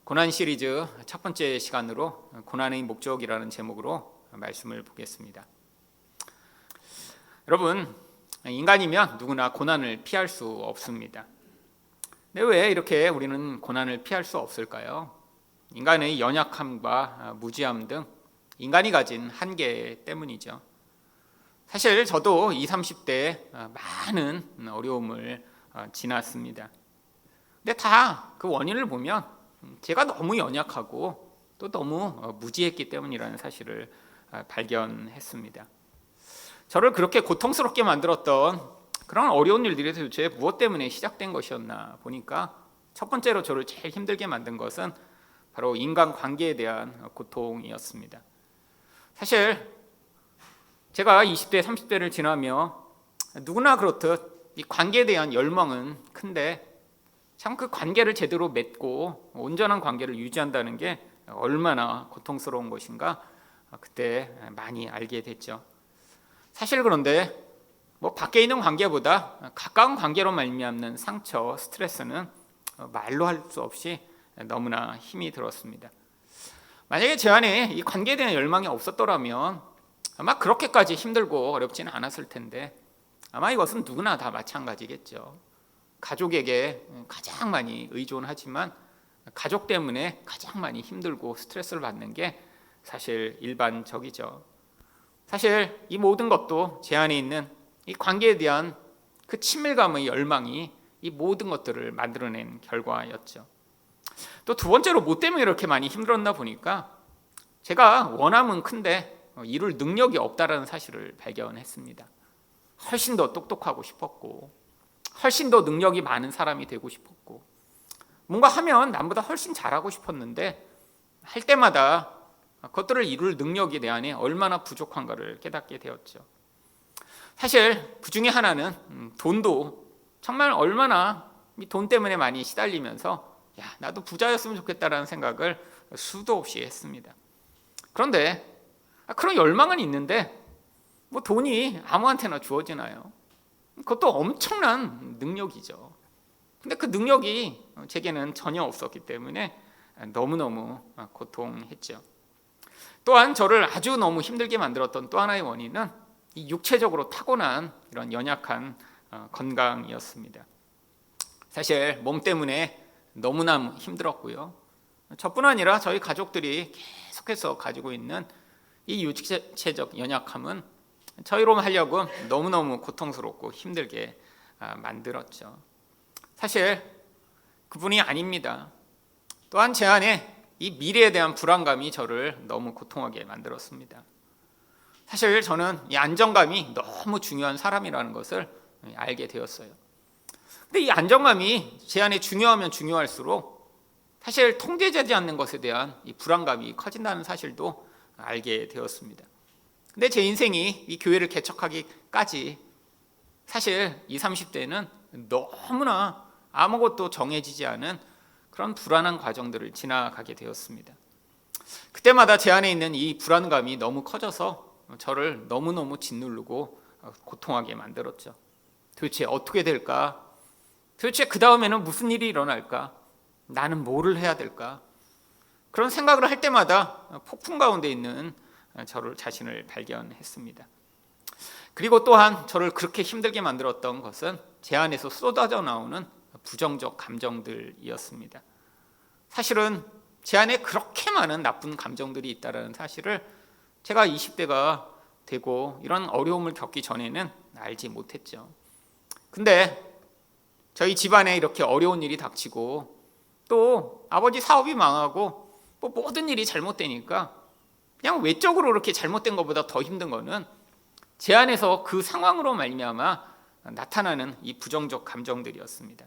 고난 시리즈 첫 번째 시간으로 고난의 목적이라는 제목으로 말씀을 보겠습니다. 여러분, 인간이면 누구나 고난을 피할 수 없습니다. 근데 왜 이렇게 우리는 고난을 피할 수 없을까요? 인간의 연약함과 무지함 등 인간이 가진 한계 때문이죠. 사실 저도 20, 30대에 많은 어려움을 지났습니다. 근데 다 그 원인을 보면 제가 너무 연약하고 또 너무 무지했기 때문이라는 사실을 발견했습니다. 저를 그렇게 고통스럽게 만들었던 그런 어려운 일들이 도대체 무엇 때문에 시작된 것이었나 보니까 첫 번째로 저를 제일 힘들게 만든 것은 바로 인간관계에 대한 고통이었습니다. 사실 제가 20대, 30대를 지나며 누구나 그렇듯 이 관계에 대한 열망은 큰데 참 그 관계를 제대로 맺고 온전한 관계를 유지한다는 게 얼마나 고통스러운 것인가 그때 많이 알게 됐죠. 사실 그런데 밖에 있는 관계보다 가까운 관계로 말미암는 상처, 스트레스는 말로 할 수 없이 너무나 힘이 들었습니다. 만약에 제 안에 이 관계에 대한 열망이 없었더라면 아마 그렇게까지 힘들고 어렵지는 않았을 텐데 아마 이것은 누구나 다 마찬가지겠죠. 가족에게 가장 많이 의존하지만 가족 때문에 가장 많이 힘들고 스트레스를 받는 게 사실 일반적이죠. 사실 이 모든 것도 제 안에 있는 이 관계에 대한 그 친밀감의 열망이 이 모든 것들을 만들어낸 결과였죠. 또 두 번째로 뭐 때문에 이렇게 많이 힘들었나 보니까 제가 원함은 큰데 이룰 능력이 없다라는 사실을 발견했습니다. 훨씬 더 똑똑하고 싶었고 훨씬 더 능력이 많은 사람이 되고 싶었고 뭔가 하면 남보다 훨씬 잘하고 싶었는데 할 때마다 그것들을 이룰 능력이 내 안에 얼마나 부족한가를 깨닫게 되었죠. 사실 그 중에 하나는 돈도 정말 얼마나 돈 때문에 많이 시달리면서 나도 부자였으면 좋겠다라는 생각을 수도 없이 했습니다. 그런데 그런 열망은 있는데 돈이 아무한테나 주어지나요? 그것도 엄청난 능력이죠. 근데 그 능력이 제게는 전혀 없었기 때문에 너무너무 고통했죠. 또한 저를 아주 너무 힘들게 만들었던 또 하나의 원인은 이 육체적으로 타고난 이런 연약한 건강이었습니다. 사실 몸 때문에 너무나 힘들었고요. 저뿐 아니라 저희 가족들이 계속해서 가지고 있는 이 육체적 연약함은 저희로 하려고 너무너무 고통스럽고 힘들게 만들었죠. 사실 그분이 아닙니다. 또한 제 안에 이 미래에 대한 불안감이 저를 너무 고통하게 만들었습니다. 사실 저는 이 안정감이 너무 중요한 사람이라는 것을 알게 되었어요. 근데 이 안정감이 제 안에 중요하면 중요할수록 사실 통제되지 않는 것에 대한 이 불안감이 커진다는 사실도 알게 되었습니다. 근데 제 인생이 이 교회를 개척하기까지 사실 20, 30대는 너무나 아무것도 정해지지 않은 그런 불안한 과정들을 지나가게 되었습니다. 그때마다 제 안에 있는 이 불안감이 너무 커져서 저를 너무너무 짓누르고 고통하게 만들었죠. 도대체 어떻게 될까? 도대체 그 다음에는 무슨 일이 일어날까? 나는 뭐를 해야 될까? 그런 생각을 할 때마다 폭풍 가운데 있는 저를 자신을 발견했습니다. 그리고 또한 저를 그렇게 힘들게 만들었던 것은 제 안에서 쏟아져 나오는 부정적 감정들이었습니다. 사실은 제 안에 그렇게 많은 나쁜 감정들이 있다는 사실을 제가 20대가 되고 이런 어려움을 겪기 전에는 알지 못했죠. 근데 저희 집안에 이렇게 어려운 일이 닥치고 또 아버지 사업이 망하고 모든 일이 잘못되니까 그냥 외적으로 이렇게 잘못된 것보다 더 힘든 거는 제 안에서 그 상황으로 말미암아 나타나는 이 부정적 감정들이었습니다.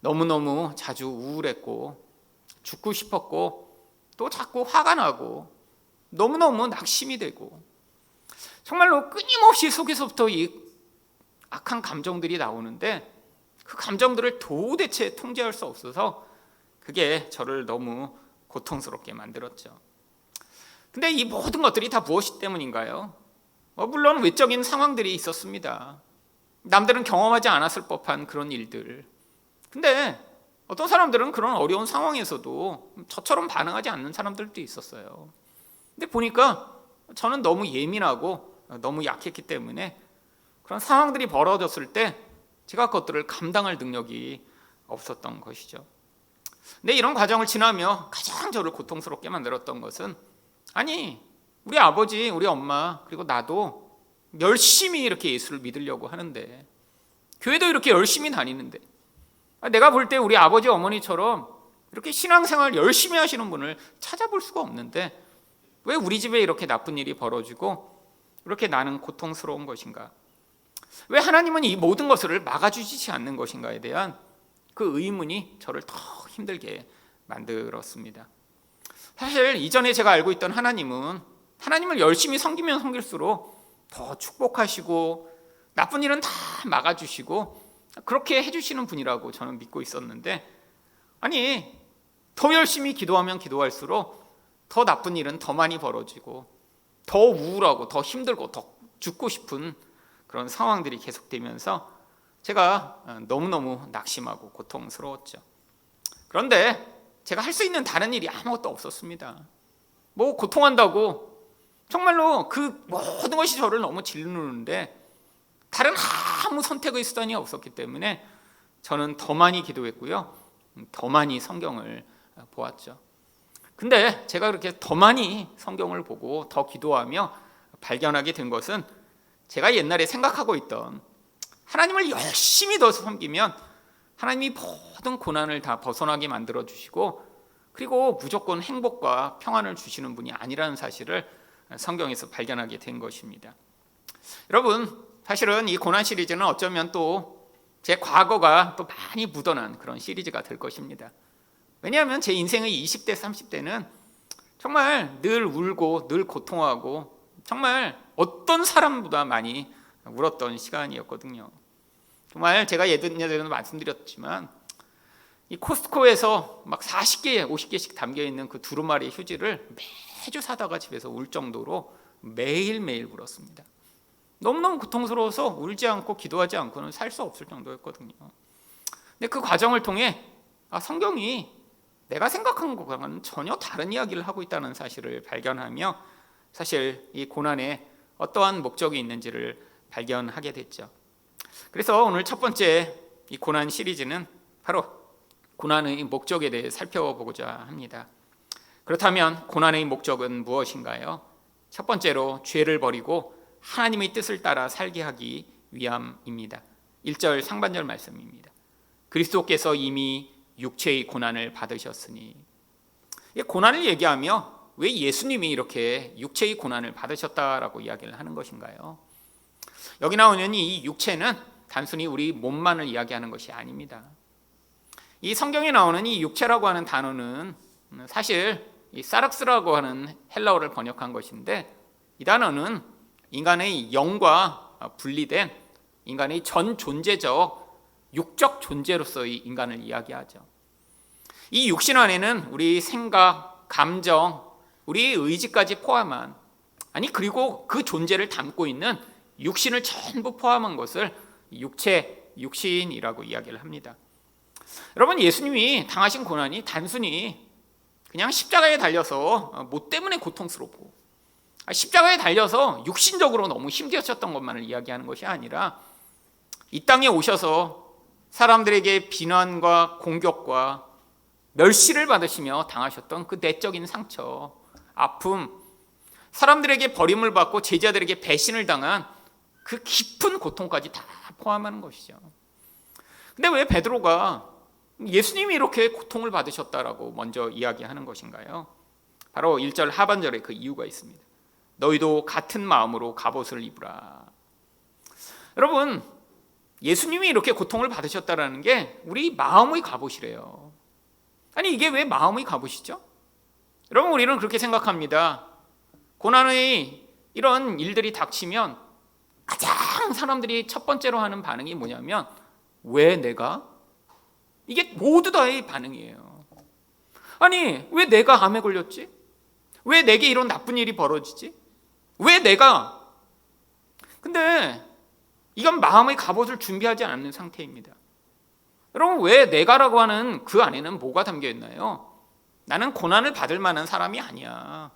너무너무 자주 우울했고 죽고 싶었고 또 자꾸 화가 나고 너무너무 낙심이 되고 정말로 끊임없이 속에서부터 이 악한 감정들이 나오는데 그 감정들을 도대체 통제할 수 없어서 그게 저를 너무 고통스럽게 만들었죠. 근데 이 모든 것들이 다 무엇이 때문인가요? 물론 외적인 상황들이 있었습니다. 남들은 경험하지 않았을 법한 그런 일들. 근데 어떤 사람들은 그런 어려운 상황에서도 저처럼 반응하지 않는 사람들도 있었어요. 근데 보니까 저는 너무 예민하고 너무 약했기 때문에 그런 상황들이 벌어졌을 때 제가 그것들을 감당할 능력이 없었던 것이죠. 근데 이런 과정을 지나며 가장 저를 고통스럽게 만들었던 것은, 아니, 우리 아버지, 우리 엄마, 그리고 나도 열심히 이렇게 예수를 믿으려고 하는데, 교회도 이렇게 열심히 다니는데, 내가 볼 때 우리 아버지 어머니처럼 이렇게 신앙생활 열심히 하시는 분을 찾아볼 수가 없는데 왜 우리 집에 이렇게 나쁜 일이 벌어지고 이렇게 나는 고통스러운 것인가? 왜 하나님은 이 모든 것을 막아주시지 않는 것인가에 대한 그 의문이 저를 더 힘들게 만들었습니다. 사실 이전에 제가 알고 있던 하나님은, 하나님을 열심히 섬기면 섬길수록 더 축복하시고 나쁜 일은 다 막아주시고 그렇게 해주시는 분이라고 저는 믿고 있었는데, 아니, 더 열심히 기도하면 기도할수록 더 나쁜 일은 더 많이 벌어지고 더 우울하고 더 힘들고 더 죽고 싶은 그런 상황들이 계속되면서 제가 너무너무 낙심하고 고통스러웠죠. 그런데 제가 할 수 있는 다른 일이 아무것도 없었습니다. 뭐 고통한다고 정말로 그 모든 것이 저를 너무 짓누르는데 다른 아무 선택의 수단이 없었기 때문에 저는 더 많이 기도했고요, 더 많이 성경을 보았죠. 근데 제가 그렇게 더 많이 성경을 보고 더 기도하며 발견하게 된 것은, 제가 옛날에 생각하고 있던 하나님을 열심히 더 섬기면 하나님이 모든 고난을 다 벗어나게 만들어주시고 그리고 무조건 행복과 평안을 주시는 분이 아니라는 사실을 성경에서 발견하게 된 것입니다. 여러분, 사실은 이 고난 시리즈는 어쩌면 또 제 과거가 또 많이 묻어난 그런 시리즈가 될 것입니다. 왜냐하면 제 인생의 20대, 30대는 정말 늘 울고 늘 고통하고 정말 어떤 사람보다 많이 울었던 시간이었거든요. 정말 제가 예전에도 말씀드렸지만 이 코스트코에서 막 40개, 50개씩 담겨있는 그 두루마리 휴지를 매주 사다가 집에서 울 정도로 매일매일 울었습니다. 너무너무 고통스러워서 울지 않고 기도하지 않고는 살 수 없을 정도였거든요. 근데 그 과정을 통해 성경이 내가 생각한 것과는 전혀 다른 이야기를 하고 있다는 사실을 발견하며 사실 이 고난에 어떠한 목적이 있는지를 발견하게 됐죠. 그래서 오늘 첫 번째 이 고난 시리즈는 바로 고난의 목적에 대해 살펴보고자 합니다. 그렇다면 고난의 목적은 무엇인가요? 첫 번째로 죄를 버리고 하나님의 뜻을 따라 살게 하기 위함입니다. 1절 상반절 말씀입니다. 그리스도께서 이미 육체의 고난을 받으셨으니. 고난을 얘기하며 왜 예수님이 이렇게 육체의 고난을 받으셨다라고 이야기를 하는 것인가요? 여기 나오는 이 육체는 단순히 우리 몸만을 이야기하는 것이 아닙니다. 이 성경에 나오는 이 육체라고 하는 단어는 사실 이 사락스라고 하는 헬라어를 번역한 것인데, 이 단어는 인간의 영과 분리된 인간의 전 존재적 육적 존재로서의 인간을 이야기하죠. 이 육신 안에는 우리 생각, 감정, 우리의 의지까지 포함한, 아니 그리고 그 존재를 담고 있는 육신을 전부 포함한 것을 육체, 육신이라고 이야기를 합니다. 여러분, 예수님이 당하신 고난이 단순히 그냥 십자가에 달려서 뭐 때문에 고통스럽고 십자가에 달려서 육신적으로 너무 힘드셨던 것만을 이야기하는 것이 아니라 이 땅에 오셔서 사람들에게 비난과 공격과 멸시를 받으시며 당하셨던 그 내적인 상처, 아픔, 사람들에게 버림을 받고 제자들에게 배신을 당한 그 깊은 고통까지 다 포함하는 것이죠. 근데 왜 베드로가 예수님이 이렇게 고통을 받으셨다라고 먼저 이야기하는 것인가요? 바로 1절 하반절에 그 이유가 있습니다. 너희도 같은 마음으로 갑옷을 입으라. 여러분, 예수님이 이렇게 고통을 받으셨다라는 게 우리 마음의 갑옷이래요. 아니, 이게 왜 마음의 갑옷이죠? 여러분, 우리는 그렇게 생각합니다. 고난의 이런 일들이 닥치면 가장 사람들이 첫 번째로 하는 반응이 뭐냐면, 왜 내가? 이게 모두 다의 반응이에요. 아니, 왜 내가 암에 걸렸지? 왜 내게 이런 나쁜 일이 벌어지지? 왜 내가? 근데 이건 마음의 갑옷을 준비하지 않는 상태입니다. 여러분, 왜 내가라고 하는 그 안에는 뭐가 담겨 있나요? 나는 고난을 받을 만한 사람이 아니야.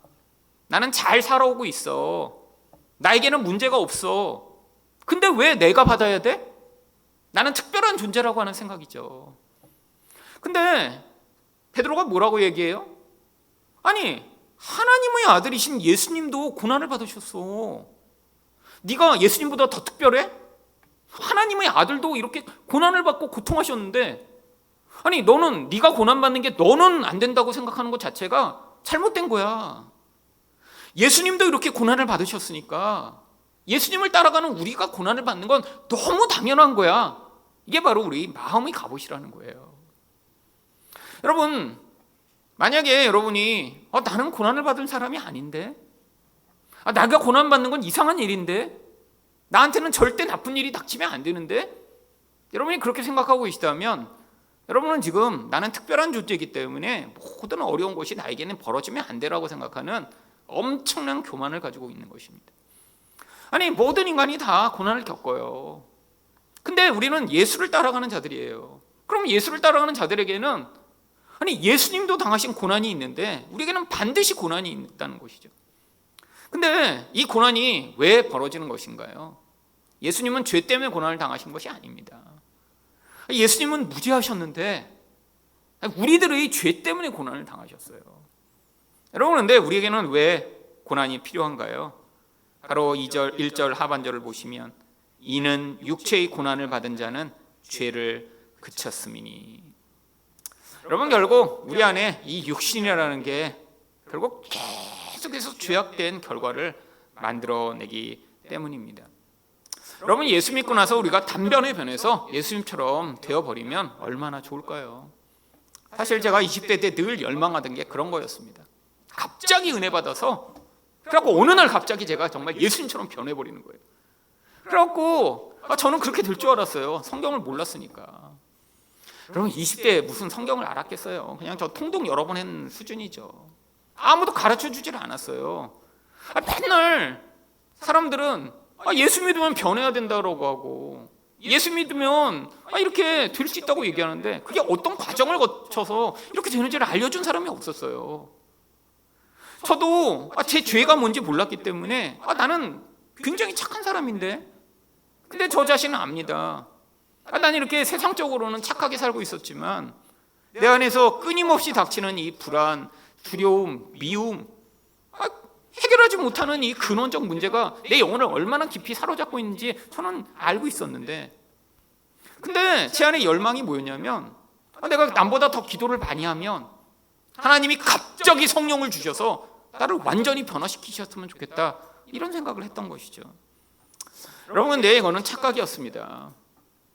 나는 잘 살아오고 있어. 나에게는 문제가 없어. 근데 왜 내가 받아야 돼? 나는 특별한 존재라고 하는 생각이죠. 근데 베드로가 뭐라고 얘기해요? 아니, 하나님의 아들이신 예수님도 고난을 받으셨어. 네가 예수님보다 더 특별해? 하나님의 아들도 이렇게 고난을 받고 고통하셨는데, 아니 너는 네가 고난받는 게 너는 안 된다고 생각하는 것 자체가 잘못된 거야. 예수님도 이렇게 고난을 받으셨으니까 예수님을 따라가는 우리가 고난을 받는 건 너무 당연한 거야. 이게 바로 우리 마음의 갑옷이라는 거예요. 여러분, 만약에 여러분이 나는 고난을 받은 사람이 아닌데, 내가 고난받는 건 이상한 일인데, 나한테는 절대 나쁜 일이 닥치면 안 되는데, 여러분이 그렇게 생각하고 계시다면 여러분은 지금 나는 특별한 존재이기 때문에 모든 어려운 것이 나에게는 벌어지면 안 되라고 생각하는 엄청난 교만을 가지고 있는 것입니다. 아니, 모든 인간이 다 고난을 겪어요. 근데 우리는 예수를 따라가는 자들이에요. 그럼 예수를 따라가는 자들에게는 아니 예수님도 당하신 고난이 있는데 우리에게는 반드시 고난이 있다는 것이죠. 근데 이 고난이 왜 벌어지는 것인가요? 예수님은 죄 때문에 고난을 당하신 것이 아닙니다. 예수님은 무죄하셨는데 우리들의 죄 때문에 고난을 당하셨어요. 여러분, 근데 우리에게는 왜 고난이 필요한가요? 바로 2절, 1절 하반절을 보시면 이는 육체의 고난을 받은 자는 죄를 그쳤음이니. 여러분, 결국 우리 안에 이 육신이라는 게 결국 계속해서 죄악된 결과를 만들어내기 때문입니다. 여러분, 예수 믿고 나서 우리가 단번에 변해서 예수님처럼 되어버리면 얼마나 좋을까요? 사실 제가 20대 때 늘 열망하던 게 그런 거였습니다. 갑자기 은혜 받아서 그래갖고 어느 날 갑자기 제가 정말 예수님처럼 변해버리는 거예요. 그래갖고 저는 그렇게 될 줄 알았어요. 성경을 몰랐으니까. 여러분, 20대에 무슨 성경을 알았겠어요. 그냥 저 통독 여러 번 한 수준이죠. 아무도 가르쳐주질 않았어요. 맨날 사람들은 예수 믿으면 변해야 된다고 하고 예수 믿으면 이렇게 될 수 있다고 얘기하는데 그게 어떤 과정을 거쳐서 이렇게 되는지를 알려준 사람이 없었어요. 저도 제 죄가 뭔지 몰랐기 때문에 나는 굉장히 착한 사람인데, 근데 저 자신은 압니다. 나는 이렇게 세상적으로는 착하게 살고 있었지만 내 안에서 끊임없이 닥치는 이 불안, 두려움, 미움, 해결하지 못하는 이 근원적 문제가 내 영혼을 얼마나 깊이 사로잡고 있는지 저는 알고 있었는데, 근데 제 안에 열망이 뭐였냐면 내가 남보다 더 기도를 많이 하면 하나님이 갑자기 성령을 주셔서 나를 완전히 변화시키셨으면 좋겠다, 이런 생각을 했던 것이죠. 여러분, 이거는 착각이었습니다.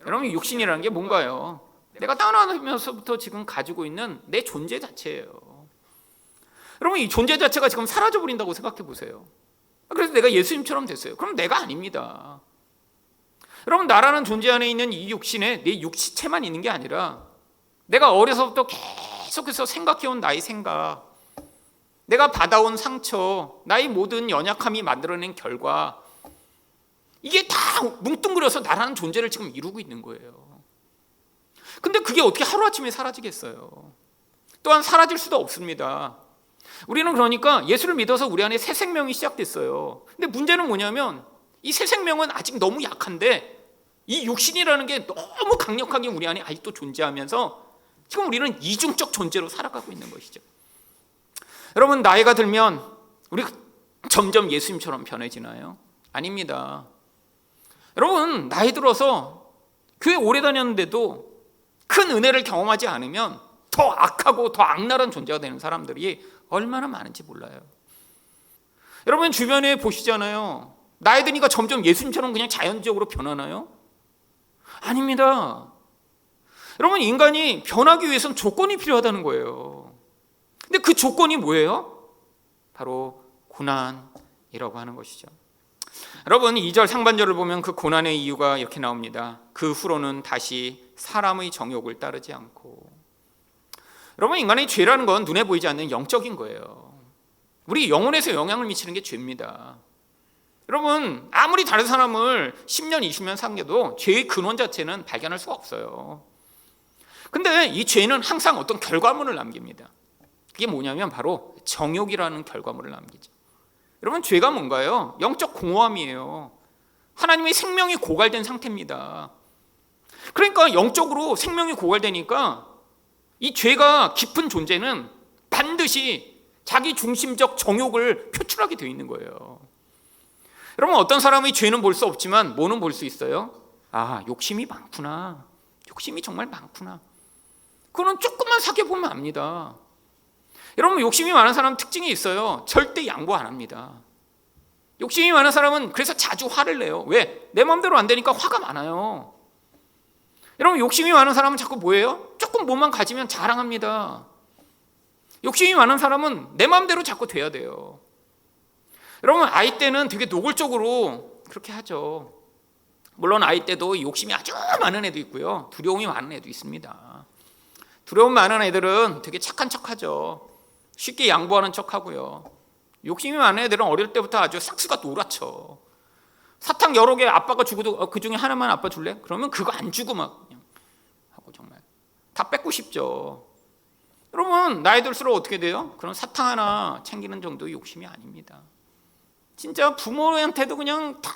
여러분, 육신이라는 게 뭔가요? 내가 태어나면서부터 지금 가지고 있는 내 존재 자체예요. 여러분, 이 존재 자체가 지금 사라져버린다고 생각해 보세요. 그래서 내가 예수님처럼 됐어요. 그럼 내가 아닙니다. 여러분, 나라는 존재 안에 있는 이 육신에 내 육시체만 있는 게 아니라 내가 어려서부터 계속해서 생각해온 나의 생각, 내가 받아온 상처, 나의 모든 연약함이 만들어낸 결과, 이게 다 뭉뚱그려서 나라는 존재를 지금 이루고 있는 거예요. 근데 그게 어떻게 하루아침에 사라지겠어요? 또한 사라질 수도 없습니다. 우리는 그러니까 예수를 믿어서 우리 안에 새 생명이 시작됐어요. 근데 문제는 뭐냐면 이 새 생명은 아직 너무 약한데 이 육신이라는 게 너무 강력하게 우리 안에 아직도 존재하면서 지금 우리는 이중적 존재로 살아가고 있는 것이죠. 여러분, 나이가 들면 우리 점점 예수님처럼 변해지나요? 아닙니다. 여러분, 나이 들어서 교회 오래 다녔는데도 큰 은혜를 경험하지 않으면 더 악하고 더 악랄한 존재가 되는 사람들이 얼마나 많은지 몰라요. 여러분, 주변에 보시잖아요. 나이 드니까 점점 예수님처럼 그냥 자연적으로 변하나요? 아닙니다. 여러분, 인간이 변하기 위해서는 조건이 필요하다는 거예요. 근데 그 조건이 뭐예요? 바로 고난이라고 하는 것이죠. 여러분, 2절 상반절을 보면 그 고난의 이유가 이렇게 나옵니다. 그 후로는 다시 사람의 정욕을 따르지 않고. 여러분, 인간의 죄라는 건 눈에 보이지 않는 영적인 거예요. 우리 영혼에서 영향을 미치는 게 죄입니다. 여러분, 아무리 다른 사람을 10년, 20년 사귀어도 죄의 근원 자체는 발견할 수가 없어요. 근데 이 죄는 항상 어떤 결과물을 남깁니다. 그게 뭐냐면 바로 정욕이라는 결과물을 남기죠. 여러분, 죄가 뭔가요? 영적 공허함이에요. 하나님의 생명이 고갈된 상태입니다. 그러니까 영적으로 생명이 고갈되니까 이 죄가 깊은 존재는 반드시 자기 중심적 정욕을 표출하게 되어 있는 거예요. 여러분, 어떤 사람의 죄는 볼 수 없지만 뭐는 볼 수 있어요? 아, 욕심이 많구나. 욕심이 정말 많구나. 그거는 조금만 살펴보면 압니다. 여러분, 욕심이 많은 사람 특징이 있어요. 절대 양보 안 합니다. 욕심이 많은 사람은 그래서 자주 화를 내요. 왜? 내 마음대로 안 되니까 화가 많아요. 여러분, 욕심이 많은 사람은 자꾸 뭐예요? 조금 몸만 가지면 자랑합니다. 욕심이 많은 사람은 내 마음대로 자꾸 돼야 돼요. 여러분, 아이 때는 되게 노골적으로 그렇게 하죠. 물론 아이 때도 욕심이 아주 많은 애도 있고요, 두려움이 많은 애도 있습니다. 두려움 많은 애들은 되게 착한 척하죠. 쉽게 양보하는 척하고요. 욕심이 많은 애들은 어릴 때부터 아주 싹수가 놀아쳐. 사탕 여러 개 아빠가 주고도 그 중에 하나만 아빠 줄래? 그러면 그거 안 주고 막 그냥 하고 정말 다 뺏고 싶죠. 여러분, 나이 들수록 어떻게 돼요? 그런 사탕 하나 챙기는 정도의 욕심이 아닙니다. 진짜 부모한테도 그냥 다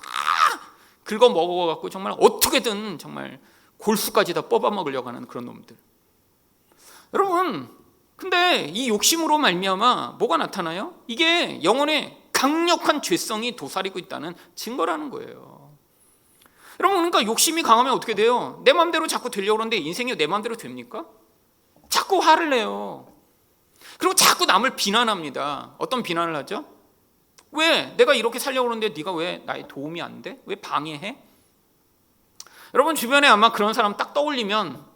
긁어 먹어갖고 정말 어떻게든 정말 골수까지 다 뽑아 먹으려고 하는 그런 놈들. 여러분, 근데 이 욕심으로 말미암아 뭐가 나타나요? 이게 영혼의 강력한 죄성이 도사리고 있다는 증거라는 거예요. 여러분, 그러니까 욕심이 강하면 어떻게 돼요? 내 마음대로 자꾸 되려고 그러는데 인생이 내 마음대로 됩니까? 자꾸 화를 내요. 그리고 자꾸 남을 비난합니다. 어떤 비난을 하죠? 왜 내가 이렇게 살려고 그러는데 네가 왜 나의 도움이 안 돼? 왜 방해해? 여러분, 주변에 아마 그런 사람 딱 떠올리면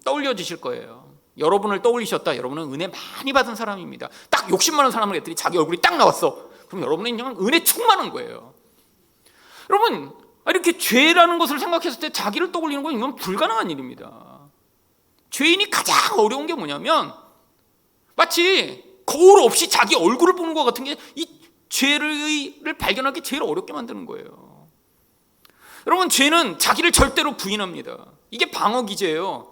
떠올려지실 거예요. 여러분을 떠올리셨다. 여러분은 은혜 많이 받은 사람입니다. 딱 욕심 많은 사람을 했더니 자기 얼굴이 딱 나왔어. 그럼 여러분은 그냥 은혜 충만한 거예요. 여러분, 이렇게 죄라는 것을 생각했을 때 자기를 떠올리는 건 이건 불가능한 일입니다. 죄인이 가장 어려운 게 뭐냐면 마치 거울 없이 자기 얼굴을 보는 것 같은 게 이 죄를 발견하기 제일 어렵게 만드는 거예요. 여러분, 죄는 자기를 절대로 부인합니다. 이게 방어 기제예요.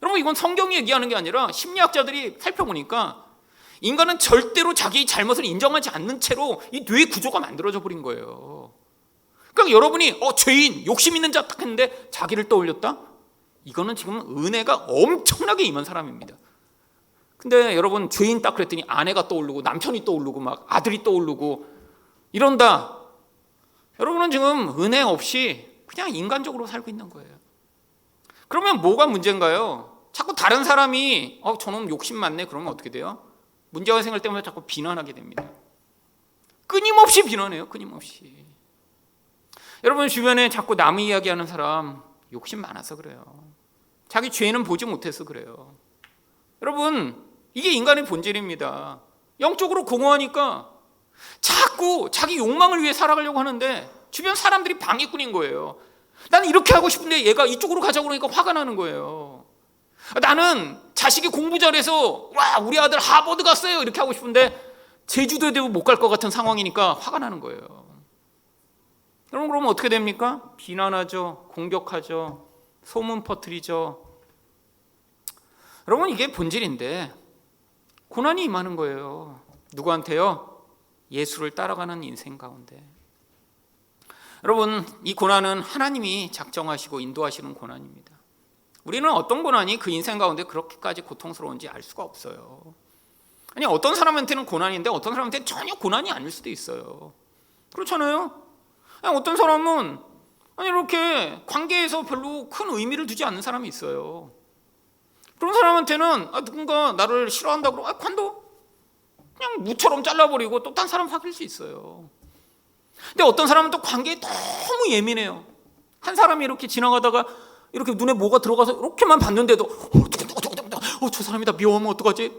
여러분, 이건 성경이 얘기하는 게 아니라 심리학자들이 살펴보니까 인간은 절대로 자기의 잘못을 인정하지 않는 채로 이 뇌 구조가 만들어져 버린 거예요. 그러니까 여러분이 죄인, 욕심 있는 자 딱 했는데 자기를 떠올렸다? 이거는 지금 은혜가 엄청나게 임한 사람입니다. 근데 여러분, 죄인 딱 그랬더니 아내가 떠오르고 남편이 떠오르고 막 아들이 떠오르고 이런다. 여러분은 지금 은혜 없이 그냥 인간적으로 살고 있는 거예요. 그러면 뭐가 문제인가요? 자꾸 다른 사람이 저놈 욕심 많네 그러면 어떻게 돼요? 문제가 생길 때마다 자꾸 비난하게 됩니다. 끊임없이 비난해요. 끊임없이. 여러분, 주변에 자꾸 남의 이야기하는 사람 욕심 많아서 그래요. 자기 죄는 보지 못해서 그래요. 여러분, 이게 인간의 본질입니다. 영적으로 공허하니까 자꾸 자기 욕망을 위해 살아가려고 하는데 주변 사람들이 방해꾼인 거예요. 나는 이렇게 하고 싶은데 얘가 이쪽으로 가자고 그러니까 화가 나는 거예요. 나는 자식이 공부 잘해서 와 우리 아들 하버드 갔어요 이렇게 하고 싶은데 제주도에 되고 못 갈 것 같은 상황이니까 화가 나는 거예요. 여러분, 그러면 어떻게 됩니까? 비난하죠, 공격하죠, 소문 퍼뜨리죠. 여러분, 이게 본질인데 고난이 임하는 거예요. 누구한테요? 예수를 따라가는 인생 가운데. 여러분, 이 고난은 하나님이 작정하시고 인도하시는 고난입니다. 우리는 어떤 고난이 그 인생 가운데 그렇게까지 고통스러운지 알 수가 없어요. 아니, 어떤 사람한테는 고난인데 어떤 사람한테는 전혀 고난이 아닐 수도 있어요. 그렇잖아요. 아니, 어떤 사람은 이렇게 관계에서 별로 큰 의미를 두지 않는 사람이 있어요. 그런 사람한테는 누군가 나를 싫어한다 그러고 관둬 그냥 무처럼 잘라버리고 또 딴 사람 사귈 수 있어요. 근데 어떤 사람은 또 관계에 너무 예민해요. 한 사람이 이렇게 지나가다가 이렇게 눈에 뭐가 들어가서 이렇게만 봤는데도 저 사람이 다 미워하면 어떡하지?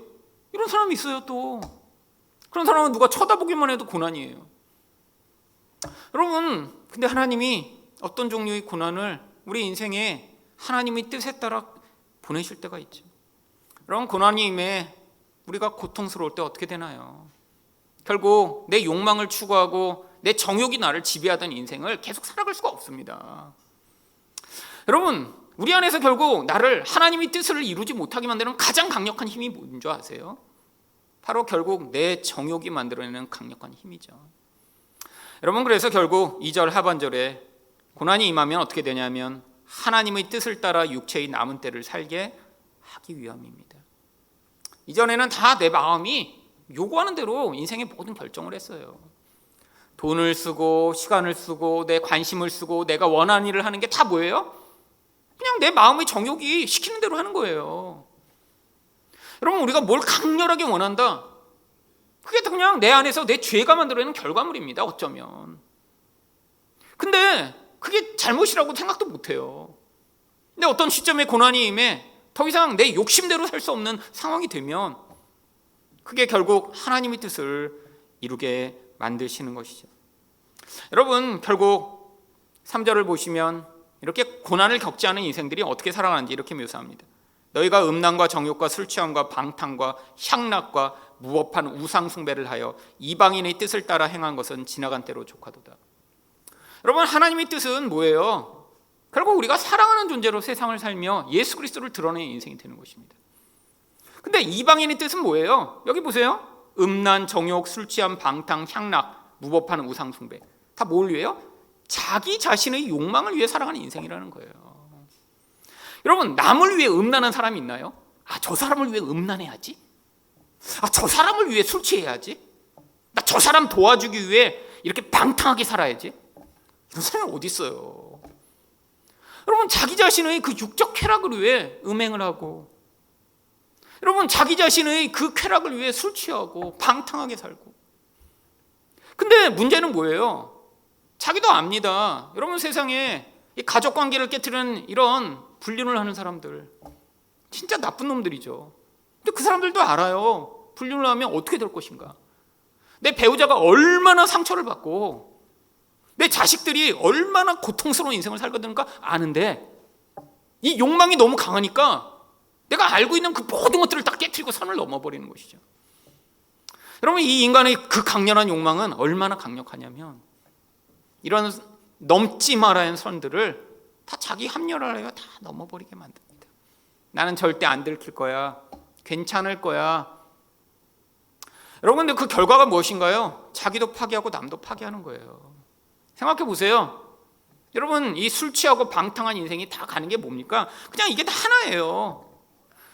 이런 사람이 있어요. 또 그런 사람은 누가 쳐다보기만 해도 고난이에요. 여러분, 근데 하나님이 어떤 종류의 고난을 우리 인생에 하나님의 뜻에 따라 보내실 때가 있죠. 여러분, 고난이 임해 우리가 고통스러울 때 어떻게 되나요? 결국 내 욕망을 추구하고 내 정욕이 나를 지배하던 인생을 계속 살아갈 수가 없습니다. 여러분, 우리 안에서 결국 나를 하나님의 뜻을 이루지 못하게 만드는 가장 강력한 힘이 뭔 줄 아세요? 바로 결국 내 정욕이 만들어내는 강력한 힘이죠. 여러분, 그래서 결국 2절 하반절에 고난이 임하면 어떻게 되냐면 하나님의 뜻을 따라 육체의 남은 때를 살게 하기 위함입니다. 이전에는 다 내 마음이 요구하는 대로 인생의 모든 결정을 했어요. 돈을 쓰고 시간을 쓰고 내 관심을 쓰고 내가 원하는 일을 하는 게 다 뭐예요? 그냥 내 마음의 정욕이 시키는 대로 하는 거예요. 여러분, 우리가 뭘 강렬하게 원한다, 그게 다 그냥 내 안에서 내 죄가 만들어내는 결과물입니다, 어쩌면. 근데 그게 잘못이라고 생각도 못해요. 근데 어떤 시점에 고난이 임해 더 이상 내 욕심대로 살 수 없는 상황이 되면 그게 결국 하나님의 뜻을 이루게 만드시는 것이죠. 여러분, 결국 3절을 보시면 이렇게 고난을 겪지 않은 인생들이 어떻게 살아가는지 이렇게 묘사합니다. 너희가 음란과 정욕과 술 취함과 방탕과 향락과 무법한 우상 숭배를 하여 이방인의 뜻을 따라 행한 것은 지나간 때로 족하도다. 여러분, 하나님의 뜻은 뭐예요? 결국 우리가 사랑하는 존재로 세상을 살며 예수 그리스도를 드러내는 인생이 되는 것입니다. 근데 이방인의 뜻은 뭐예요? 여기 보세요. 음란, 정욕, 술 취함, 방탕, 향락, 무법한 우상 숭배. 다 뭘 위해요? 자기 자신의 욕망을 위해 살아가는 인생이라는 거예요. 여러분, 남을 위해 음란한 사람이 있나요? 저 사람을 위해 음란해야지. 저 사람을 위해 술 취해야지. 나 저 사람 도와주기 위해 이렇게 방탕하게 살아야지. 이런 사람이 어디 있어요? 여러분, 자기 자신의 그 육적 쾌락을 위해 음행을 하고, 여러분, 자기 자신의 그 쾌락을 위해 술 취하고 방탕하게 살고. 근데 문제는 뭐예요? 자기도 압니다. 여러분, 세상에 이 가족 관계를 깨트리는 이런 불륜을 하는 사람들 진짜 나쁜 놈들이죠. 근데 그 사람들도 알아요. 불륜을 하면 어떻게 될 것인가. 내 배우자가 얼마나 상처를 받고 내 자식들이 얼마나 고통스러운 인생을 살게 되는가 아는데 이 욕망이 너무 강하니까 내가 알고 있는 그 모든 것들을 다 깨트리고 선을 넘어버리는 것이죠. 여러분, 이 인간의 그 강렬한 욕망은 얼마나 강력하냐면 이런 넘지 말아야 하는 선들을 다 자기 합리화를 해요. 다 넘어버리게 만듭니다. 나는 절대 안 들킬 거야. 괜찮을 거야. 여러분, 근데 그 결과가 무엇인가요? 자기도 파괴하고 남도 파괴하는 거예요. 생각해 보세요. 여러분, 이 술 취하고 방탕한 인생이 다 가는 게 뭡니까? 그냥 이게 다 하나예요.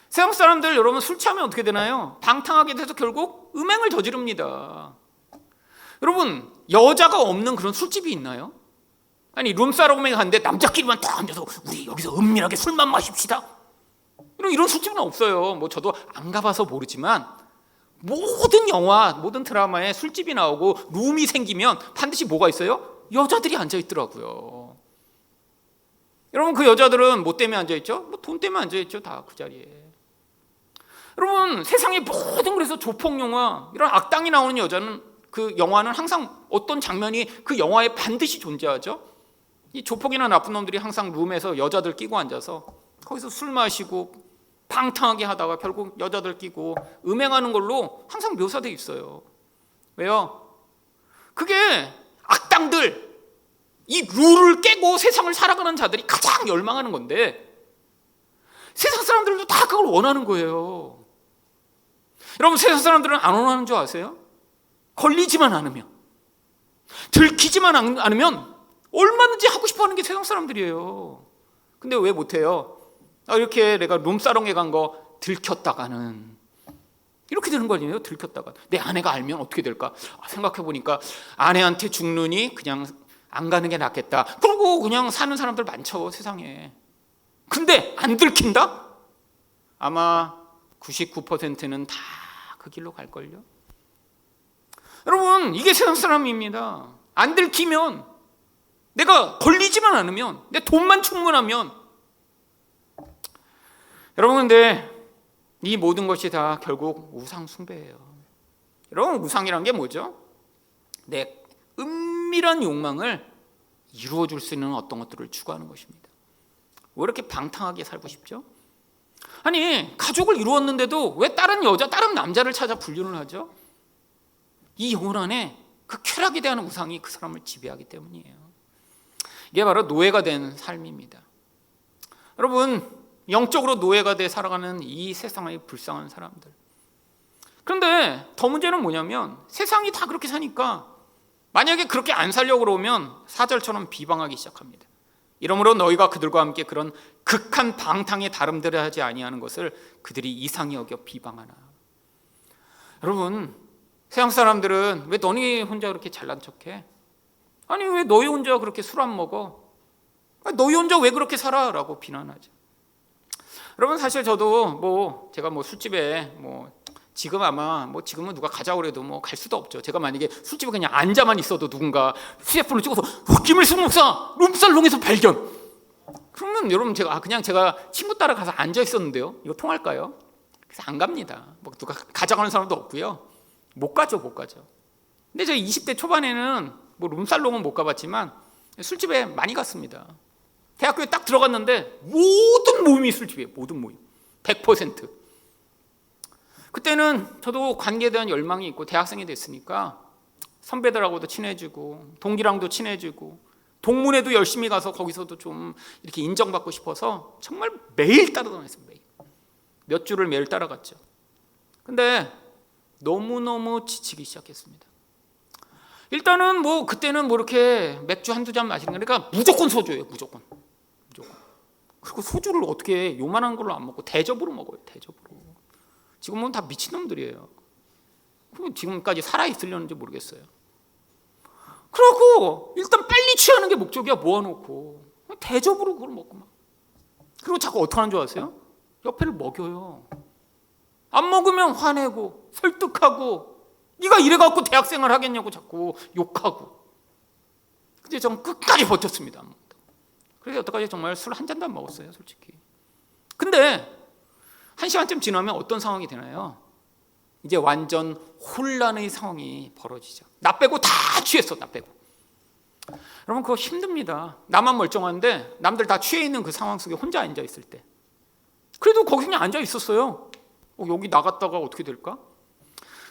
세상 사람들, 여러분, 술 취하면 어떻게 되나요? 방탕하게 돼서 결국 음행을 저지릅니다. 여러분, 여자가 없는 그런 술집이 있나요? 아니, 룸사롱에 갔는데 남자끼리만 다 앉아서 우리 여기서 은밀하게 술만 마십시다. 이런 술집은 없어요. 뭐 저도 안 가봐서 모르지만 모든 영화, 모든 드라마에 술집이 나오고 룸이 생기면 반드시 뭐가 있어요? 여자들이 앉아 있더라고요. 여러분, 그 여자들은 뭐 때문에 앉아 있죠? 뭐 돈 때문에 앉아 있죠. 다 그 자리에. 여러분, 세상의 모든, 그래서 조폭 영화, 이런 악당이 나오는 여자는, 그 영화는 항상 어떤 장면이 그 영화에 반드시 존재하죠. 이 조폭이나 나쁜 놈들이 항상 룸에서 여자들 끼고 앉아서 거기서 술 마시고 방탕하게 하다가 결국 여자들 끼고 음행하는 걸로 항상 묘사되어 있어요. 왜요? 그게 악당들, 이 룰을 깨고 세상을 살아가는 자들이 가장 열망하는 건데 세상 사람들도 다 그걸 원하는 거예요. 여러분, 세상 사람들은 안 원하는 줄 아세요? 걸리지만 않으면, 들키지만 않으면 얼마든지 하고 싶어 하는 게 세상 사람들이에요. 근데 왜 못해요? 이렇게 내가 룸사롱에 간 거 들켰다가는 이렇게 되는 거 아니에요? 들켰다가 내 아내가 알면 어떻게 될까? 생각해보니까 아내한테 죽느니 그냥 안 가는 게 낫겠다. 그러고 그냥 사는 사람들 많죠, 세상에. 근데 안 들킨다? 아마 99%는 다 그 길로 갈걸요. 여러분, 이게 세상 사람입니다. 안 들키면, 내가 걸리지만 않으면, 내 돈만 충분하면. 여러분, 근데 이 모든 것이 다 결국 우상 숭배예요. 여러분, 우상이란 게 뭐죠? 내 은밀한 욕망을 이루어줄 수 있는 어떤 것들을 추구하는 것입니다. 왜 이렇게 방탕하게 살고 싶죠? 아니, 가족을 이루었는데도 왜 다른 여자, 다른 남자를 찾아 불륜을 하죠? 이 영혼 안에 그 쾌락에 대한 우상이 그 사람을 지배하기 때문이에요. 이게 바로 노예가 된 삶입니다. 여러분, 영적으로 노예가 돼 살아가는 이 세상의 불쌍한 사람들. 그런데 더 문제는 뭐냐면 세상이 다 그렇게 사니까 만약에 그렇게 안 살려고 그러면 4절처럼 비방하기 시작합니다. 이러므로 너희가 그들과 함께 그런 극한 방탕에 다름들을 하지 아니하는 것을 그들이 이상히 여겨 비방하나. 여러분, 세상 사람들은 왜 너희 혼자 그렇게 잘난 척해? 아니 왜 너희 혼자 그렇게 술 안 먹어? 너희 혼자 왜 그렇게 살아? 라고 비난하죠. 여러분, 사실 저도 제가 술집에 지금 아마 지금은 누가 가자고 그래도 갈 수도 없죠. 제가 만약에 술집에 그냥 앉아만 있어도 누군가 휴대폰을 찍어서 김일성 목사 룸살롱에서 발견. 그러면 여러분 제가 친구 따라 가서 앉아 있었는데요. 이거 통할까요? 그래서 안 갑니다. 누가 가자고 하는 사람도 없고요. 못 가죠. 근데 제가 20대 초반에는 룸살롱은 못 가봤지만 술집에 많이 갔습니다. 대학교에 딱 들어갔는데 모든 모임이 술집이에요. 모든 모임 100%. 그때는 저도 관계에 대한 열망이 있고 대학생이 됐으니까 선배들하고도 친해지고 동기랑도 친해지고 동문회도 열심히 가서 거기서도 좀 이렇게 인정받고 싶어서 정말 매일 따라다녔어요. 매일. 몇 주를 매일 따라갔죠. 근데 너무너무 지치기 시작했습니다. 일단은 그때는 이렇게 맥주 한두 잔 마시는 거니까 무조건 소주예요. 무조건. 그리고 소주를 어떻게 요만한 걸로 안 먹고 대접으로 먹어요. 대접으로. 지금은 다 미친놈들이에요. 그럼 지금까지 살아있으려는지 모르겠어요. 그러고 일단 빨리 취하는 게 목적이야. 모아놓고 대접으로 그걸 먹고 막. 그리고 자꾸 어떻게 하는 줄 아세요? 옆에를 먹여요. 안 먹으면 화내고 설득하고 네가 이래갖고 대학생활 하겠냐고 자꾸 욕하고. 근데 저는 끝까지 버텼습니다. 그래서 여태까지 정말 술 한 잔도 안 먹었어요. 솔직히. 근데 1시간쯤 지나면 어떤 상황이 되나요? 이제 완전 혼란의 상황이 벌어지죠. 나 빼고 다 취했어. 나 빼고. 여러분 그거 힘듭니다. 나만 멀쩡한데 남들 다 취해 있는 그 상황 속에 혼자 앉아 있을 때. 그래도 거기 그냥 앉아 있었어요. 여기 나갔다가 어떻게 될까?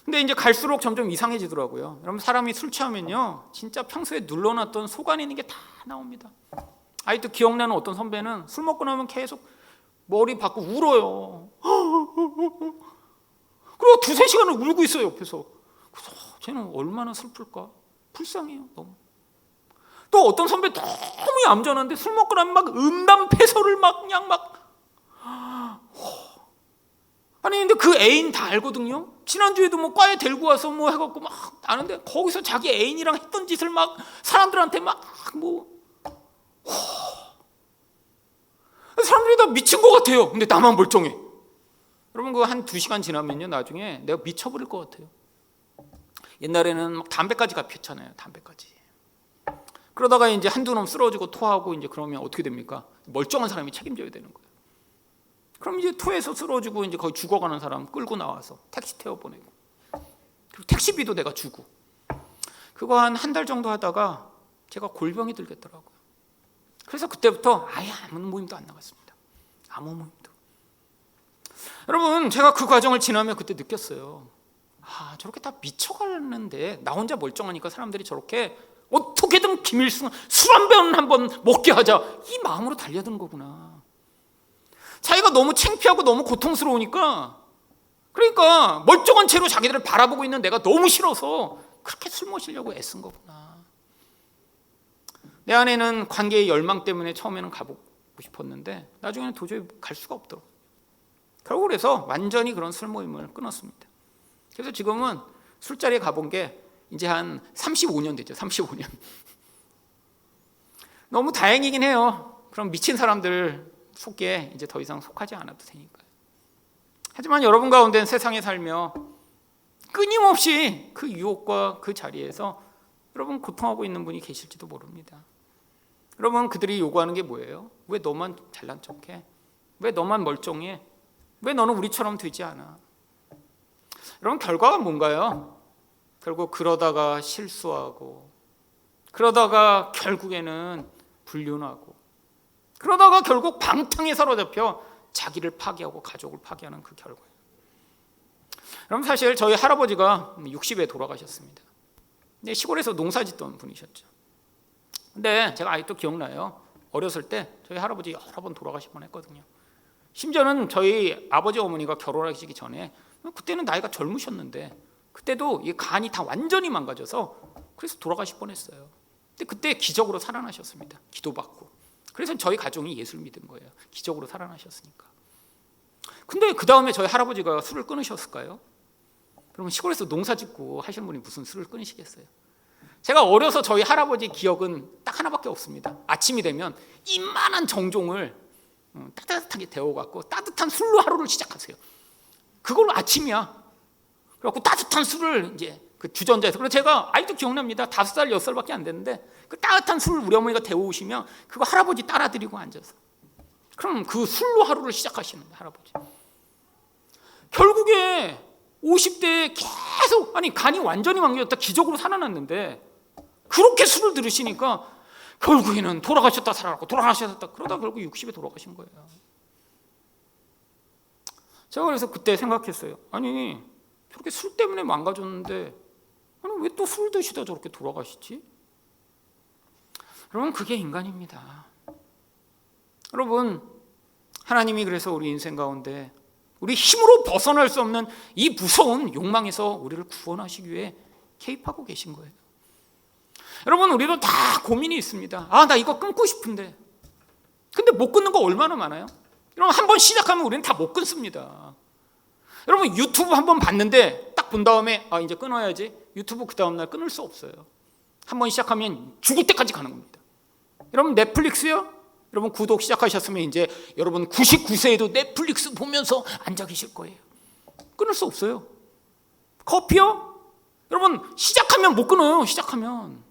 근데 이제 갈수록 점점 이상해지더라고요. 여러분 사람이 술 취하면요 진짜 평소에 눌러놨던 속 안에 있는 게 다 나옵니다. 아직도 기억나는 어떤 선배는 술 먹고 나면 계속 머리 받고 울어요. 그리고 2-3시간을 울고 있어요 옆에서. 그래서 쟤는 얼마나 슬플까? 불쌍해요 너무. 또 어떤 선배 너무 얌전한데 술 먹고 나면 막 음담패설을 그냥 아니 근데 그 애인 다 알거든요. 지난주에도 과에 데리고 와서 해갖고 막 아는데 거기서 자기 애인이랑 했던 짓을 사람들한테 사람들이 다 미친 것 같아요. 근데 나만 멀쩡해. 여러분 그거 한 2시간 지나면요 나중에 내가 미쳐버릴 것 같아요. 옛날에는 담배까지 피웠잖아요. 담배까지. 그러다가 이제 한두 놈 쓰러지고 토하고 이제 그러면 어떻게 됩니까? 멀쩡한 사람이 책임져야 되는 거예요. 그럼 이제 토해서 쓰러지고 이제 거의 죽어가는 사람 끌고 나와서 택시 태워 보내고 그리고 택시비도 내가 주고. 그거 한 달 정도 하다가 제가 골병이 들겠더라고요. 그래서 그때부터 아예 아무 모임도 안 나갔습니다. 아무 모임도. 여러분 제가 그 과정을 지나며 그때 느꼈어요. 저렇게 다 미쳐가는데 나 혼자 멀쩡하니까 사람들이 저렇게 어떻게든 김일승 술 한 병 한번 먹게 하자 이 마음으로 달려드는 거구나. 자기가 너무 창피하고 너무 고통스러우니까 그러니까 멀쩡한 채로 자기들을 바라보고 있는 내가 너무 싫어서 그렇게 술 마시려고 애쓴 거구나. 내 안에는 관계의 열망 때문에 처음에는 가보고 싶었는데 나중에는 도저히 갈 수가 없더라고요. 결국 그래서 완전히 그런 술 모임을 끊었습니다. 그래서 지금은 술자리에 가본 게 이제 한 35년 됐죠. 35년. 너무 다행이긴 해요. 그럼 미친 사람들 속에 이제 더 이상 속하지 않아도 되니까요. 하지만 여러분 가운데는 세상에 살며 끊임없이 그 유혹과 그 자리에서 여러분 고통하고 있는 분이 계실지도 모릅니다. 여러분 그들이 요구하는 게 뭐예요? 왜 너만 잘난 척해? 왜 너만 멀쩡해? 왜 너는 우리처럼 되지 않아? 여러분 결과가 뭔가요? 결국 그러다가 실수하고 그러다가 결국에는 불륜하고 그러다가 결국 방탕에 사로잡혀 자기를 파괴하고 가족을 파괴하는 그 결과예요. 여러분 사실 저희 할아버지가 60에 돌아가셨습니다. 근데 시골에서 농사 짓던 분이셨죠. 근데 제가 아직도 기억나요. 어렸을 때 저희 할아버지 여러 번 돌아가실 뻔했거든요. 심지어는 저희 아버지 어머니가 결혼하시기 전에, 그때는 나이가 젊으셨는데 그때도 이 간이 다 완전히 망가져서 그래서 돌아가실 뻔했어요. 근데 그때 기적으로 살아나셨습니다. 기도받고. 그래서 저희 가정이 예수를 믿은 거예요. 기적으로 살아나셨으니까. 근데 그 다음에 저희 할아버지가 술을 끊으셨을까요? 그러면 시골에서 농사짓고 하시는 분이 무슨 술을 끊으시겠어요? 제가 어려서 저희 할아버지 기억은 딱 하나밖에 없습니다. 아침이 되면 이만한 정종을 따뜻하게 데워갖고 따뜻한 술로 하루를 시작하세요. 그걸로 아침이야. 그래갖고 따뜻한 술을 이제 그 주전자에서, 그래서 제가 아직도 기억납니다. 5살, 6살밖에 안 됐는데 그 따뜻한 술을 우리 어머니가 데워오시면 그거 할아버지 따라드리고 앉아서, 그럼 그 술로 하루를 시작하시는 거예요, 할아버지. 결국에 50대에 계속, 아니 간이 완전히 망가졌다 기적으로 살아났는데 그렇게 술을 들으시니까 결국에는 돌아가셨다 살아났고 돌아가셨다, 그러다 결국 60에 돌아가신 거예요. 제가 그래서 그때 생각했어요. 아니 저렇게 술 때문에 망가졌는데 아니 왜 또 술 드시다 저렇게 돌아가시지? 여러분, 그게 인간입니다. 여러분, 하나님이 그래서 우리 인생 가운데 우리 힘으로 벗어날 수 없는 이 무서운 욕망에서 우리를 구원하시기 위해 개입하고 계신 거예요. 여러분, 우리도 다 고민이 있습니다. 나 이거 끊고 싶은데, 근데 못 끊는 거 얼마나 많아요? 여러분, 한번 시작하면 우리는 다 못 끊습니다. 여러분, 유튜브 한번 봤는데 딱 본 다음에 이제 끊어야지, 유튜브 그 다음날 끊을 수 없어요. 한번 시작하면 죽을 때까지 가는 겁니다. 여러분, 넷플릭스요? 여러분, 구독 시작하셨으면 이제 여러분 99세에도 넷플릭스 보면서 앉아 계실 거예요. 끊을 수 없어요. 커피요? 여러분, 시작하면 못 끊어요. 시작하면.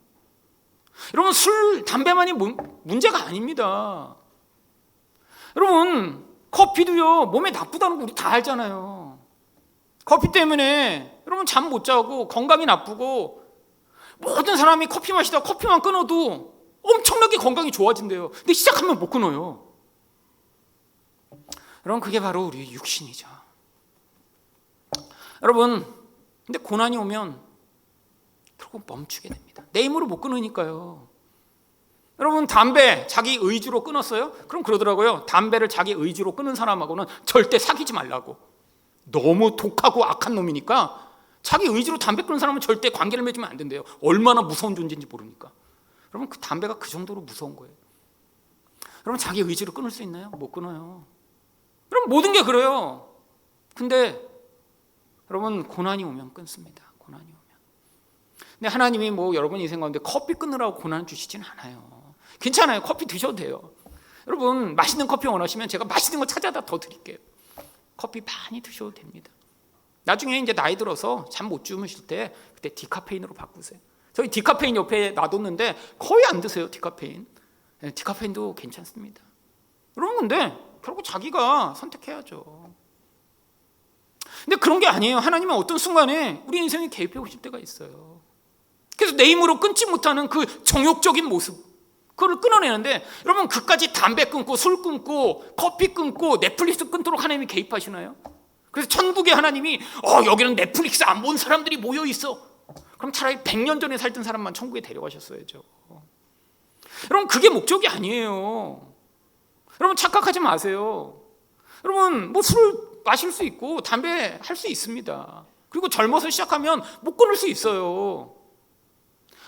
여러분, 술, 담배만이 문제가 아닙니다. 여러분, 커피도요 몸에 나쁘다는 거 우리 다 알잖아요. 커피 때문에 여러분 잠 못 자고 건강이 나쁘고, 모든 사람이 커피 마시다가 커피만 끊어도 엄청나게 건강이 좋아진대요. 근데 시작하면 못 끊어요. 여러분, 그게 바로 우리 육신이죠. 여러분, 근데 고난이 오면 결국 멈추게 됩니다. 내 힘으로 못 끊으니까요. 여러분, 담배 자기 의지로 끊었어요? 그럼 그러더라고요. 담배를 자기 의지로 끊은 사람하고는 절대 사귀지 말라고. 너무 독하고 악한 놈이니까 자기 의지로 담배 끊는 사람은 절대 관계를 맺으면 안 된대요. 얼마나 무서운 존재인지 모르니까. 여러분, 그 담배가 그 정도로 무서운 거예요. 여러분, 자기 의지로 끊을 수 있나요? 못 끊어요. 여러분, 모든 게 그래요. 근데 여러분, 고난이 오면 끊습니다. 고난이 오면. 근데 하나님이 여러분 인생 가운데 커피 끊으라고 고난 주시지는 않아요. 괜찮아요. 커피 드셔도 돼요. 여러분, 맛있는 커피 원하시면 제가 맛있는 거 찾아다 더 드릴게요. 커피 많이 드셔도 됩니다. 나중에 이제 나이 들어서 잠 못 주무실 때 그때 디카페인으로 바꾸세요. 저희 디카페인 옆에 놔뒀는데 거의 안 드세요. 디카페인. 디카페인도 괜찮습니다. 여러분, 근데 결국 자기가 선택해야죠. 근데 그런 게 아니에요. 하나님은 어떤 순간에 우리 인생에 개입해 오실 때가 있어요. 그래서 내 힘으로 끊지 못하는 그 정욕적인 모습, 그걸 끊어내는데, 여러분, 그까지 담배 끊고 술 끊고 커피 끊고 넷플릭스 끊도록 하나님이 개입하시나요? 그래서 천국의 하나님이 여기는 넷플릭스 안 본 사람들이 모여 있어. 그럼 차라리 100년 전에 살던 사람만 천국에 데려가셨어야죠. 여러분, 그게 목적이 아니에요. 여러분, 착각하지 마세요. 여러분, 술을 마실 수 있고 담배 할 수 있습니다. 그리고 젊어서 시작하면 못 끊을 수 있어요.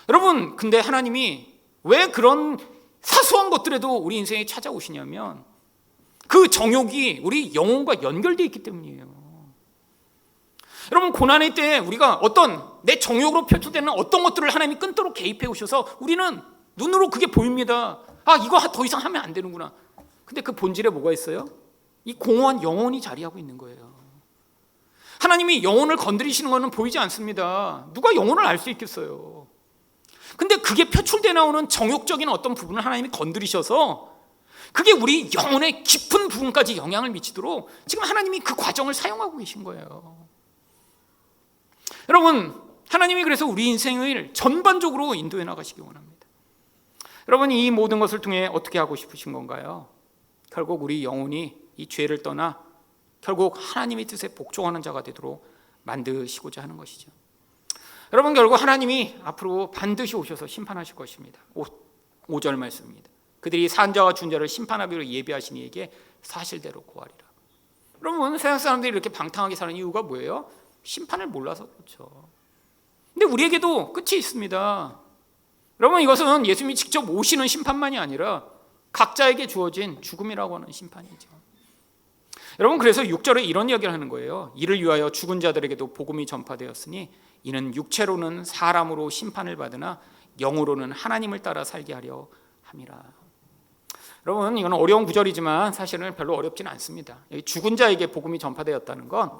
여러분, 근데 하나님이 왜 그런 사소한 것들에도 우리 인생에 찾아오시냐면 그 정욕이 우리 영혼과 연결되어 있기 때문이에요. 여러분, 고난의 때에 우리가 어떤 내 정욕으로 표출되는 어떤 것들을 하나님이 끊도록 개입해 오셔서 우리는 눈으로 그게 보입니다. 이거 더 이상 하면 안 되는구나. 근데 그 본질에 뭐가 있어요? 이 공허한 영혼이 자리하고 있는 거예요. 하나님이 영혼을 건드리시는 것은 보이지 않습니다. 누가 영혼을 알 수 있겠어요? 근데 그게 표출돼 나오는 정욕적인 어떤 부분을 하나님이 건드리셔서 그게 우리 영혼의 깊은 부분까지 영향을 미치도록 지금 하나님이 그 과정을 사용하고 계신 거예요. 여러분, 하나님이 그래서 우리 인생을 전반적으로 인도해 나가시기 원합니다. 여러분, 이 모든 것을 통해 어떻게 하고 싶으신 건가요? 결국 우리 영혼이 이 죄를 떠나 결국 하나님의 뜻에 복종하는 자가 되도록 만드시고자 하는 것이죠. 여러분, 결국 하나님이 앞으로 반드시 오셔서 심판하실 것입니다. 5절 말씀입니다. 그들이 산자와 준자를 심판하기로 예비하신 이에게 사실대로 고하리라. 여러분, 세상 사람들이 이렇게 방탕하게 사는 이유가 뭐예요? 심판을 몰라서 그렇죠. 근데 우리에게도 끝이 있습니다. 여러분, 이것은 예수님이 직접 오시는 심판만이 아니라 각자에게 주어진 죽음이라고 하는 심판이죠. 여러분, 그래서 6절에 이런 이야기를 하는 거예요. 이를 위하여 죽은 자들에게도 복음이 전파되었으니 이는 육체로는 사람으로 심판을 받으나 영으로는 하나님을 따라 살게 하려 함이라. 여러분, 이건 어려운 구절이지만 사실은 별로 어렵지는 않습니다. 죽은 자에게 복음이 전파되었다는 건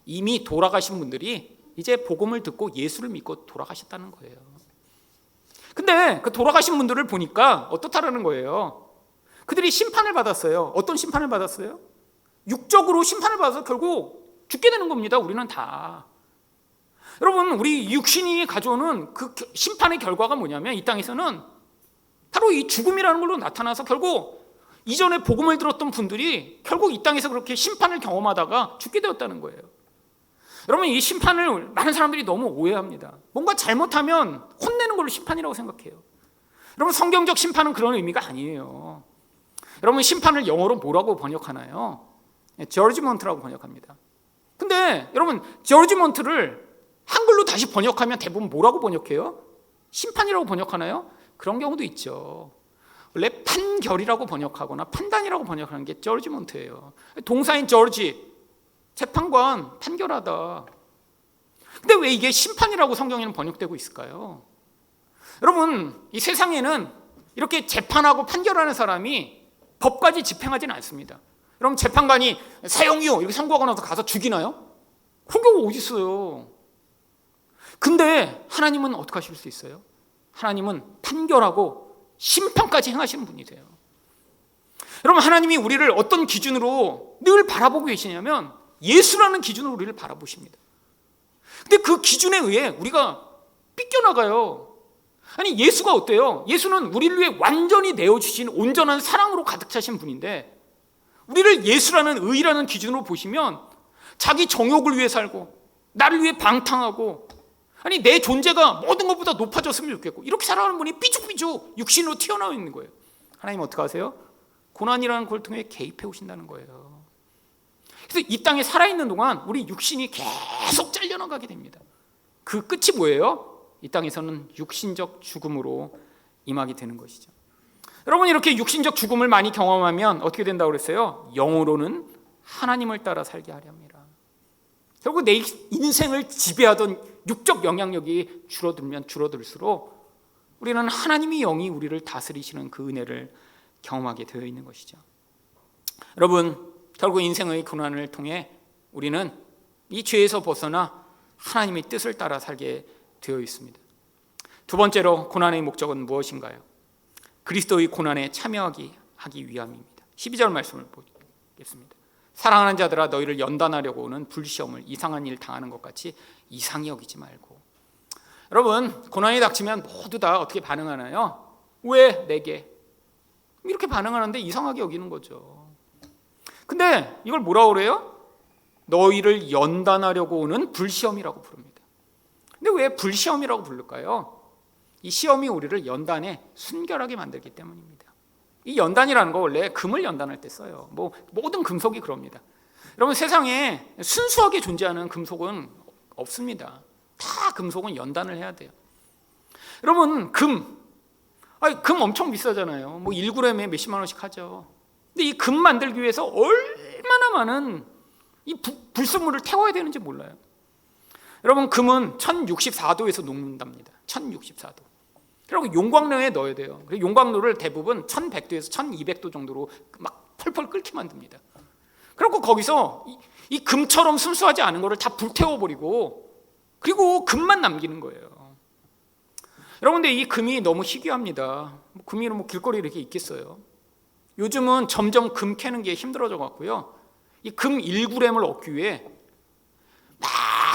이미 돌아가신 분들이 이제 복음을 듣고 예수를 믿고 돌아가셨다는 거예요. 근데 그 돌아가신 분들을 보니까 어떻다라는 거예요. 그들이 심판을 받았어요. 어떤 심판을 받았어요? 육적으로 심판을 받아서 결국 죽게 되는 겁니다. 우리는 다. 여러분, 우리 육신이 가져오는 그 심판의 결과가 뭐냐면 이 땅에서는 바로 이 죽음이라는 걸로 나타나서 결국 이전에 복음을 들었던 분들이 결국 이 땅에서 그렇게 심판을 경험하다가 죽게 되었다는 거예요. 여러분, 이 심판을 많은 사람들이 너무 오해합니다. 뭔가 잘못하면 혼내는 걸로 심판이라고 생각해요. 여러분, 성경적 심판은 그런 의미가 아니에요. 여러분, 심판을 영어로 뭐라고 번역하나요? 저지먼트라고 번역합니다. 근데 여러분, 저지먼트를 한글로 다시 번역하면 대부분 뭐라고 번역해요? 심판이라고 번역하나요? 그런 경우도 있죠. 원래 판결이라고 번역하거나 판단이라고 번역하는 게 저지먼트예요. 동사인 저지, 재판관, 판결하다. 근데 왜 이게 심판이라고 성경에는 번역되고 있을까요? 여러분, 이 세상에는 이렇게 재판하고 판결하는 사람이 법까지 집행하지는 않습니다. 여러분, 재판관이 사형이요 이렇게 선고하고 나서 가서 죽이나요? 그런 경우 어디 있어요? 근데 하나님은 어떻게 하실 수 있어요? 하나님은 판결하고 심판까지 행하시는 분이세요. 여러분, 하나님이 우리를 어떤 기준으로 늘 바라보고 계시냐면 예수라는 기준으로 우리를 바라보십니다. 근데 그 기준에 의해 우리가 삐껴나가요. 아니, 예수가 어때요? 예수는 우리를 위해 완전히 내어주신 온전한 사랑으로 가득 차신 분인데 우리를 예수라는 의라는 기준으로 보시면 자기 정욕을 위해 살고 나를 위해 방탕하고, 아니, 내 존재가 모든 것보다 높아졌으면 좋겠고 이렇게 살아가는 분이 삐죽삐죽 육신으로 튀어나와 있는 거예요. 하나님 어떻게 하세요? 고난이라는 걸 통해 개입해 오신다는 거예요. 그래서 이 땅에 살아있는 동안 우리 육신이 계속 잘려나가게 됩니다. 그 끝이 뭐예요? 이 땅에서는 육신적 죽음으로 임하게 되는 것이죠. 여러분, 이렇게 육신적 죽음을 많이 경험하면 어떻게 된다고 그랬어요? 영으로는 하나님을 따라 살게 하려 합니다. 결국 내 인생을 지배하던 육적 영향력이 줄어들면 줄어들수록 우리는 하나님의 영이 우리를 다스리시는 그 은혜를 경험하게 되어 있는 것이죠. 여러분, 결국 인생의 고난을 통해 우리는 이 죄에서 벗어나 하나님의 뜻을 따라 살게 되어 있습니다. 두 번째로 고난의 목적은 무엇인가요? 그리스도의 고난에 참여하기 위함입니다. 12절 말씀을 보겠습니다. 사랑하는 자들아, 너희를 연단하려고 오는 불시험을 이상한 일 당하는 것 같이 이상히 여기지 말고. 여러분, 고난이 닥치면 모두 다 어떻게 반응하나요? 왜 내게? 이렇게 반응하는데 이상하게 여기는 거죠. 근데 이걸 뭐라고 그래요? 너희를 연단하려고 오는 불시험이라고 부릅니다. 근데 왜 불시험이라고 부를까요? 이 시험이 우리를 연단에 순결하게 만들기 때문입니다. 이 연단이라는 거 원래 금을 연단할 때 써요. 모든 금속이 그럽니다. 여러분, 세상에 순수하게 존재하는 금속은 없습니다. 다 금속은 연단을 해야 돼요. 여러분, 금 엄청 비싸잖아요. 1g에 몇십만 원씩 하죠. 근데 이 금 만들기 위해서 얼마나 많은 이 불순물을 태워야 되는지 몰라요. 여러분, 금은 1064도에서 녹는답니다. 1064도. 그리고 용광로에 넣어야 돼요. 용광로를 대부분 1100도에서 1200도 정도로 막 펄펄 끓게 만듭니다. 그리고 거기서 이 금처럼 순수하지 않은 거를 다 불태워버리고 그리고 금만 남기는 거예요. 여러분, 근데 이 금이 너무 희귀합니다. 금이 길거리에 이렇게 있겠어요? 요즘은 점점 금 캐는 게 힘들어져 갖고요. 이 금 1g을 얻기 위해 막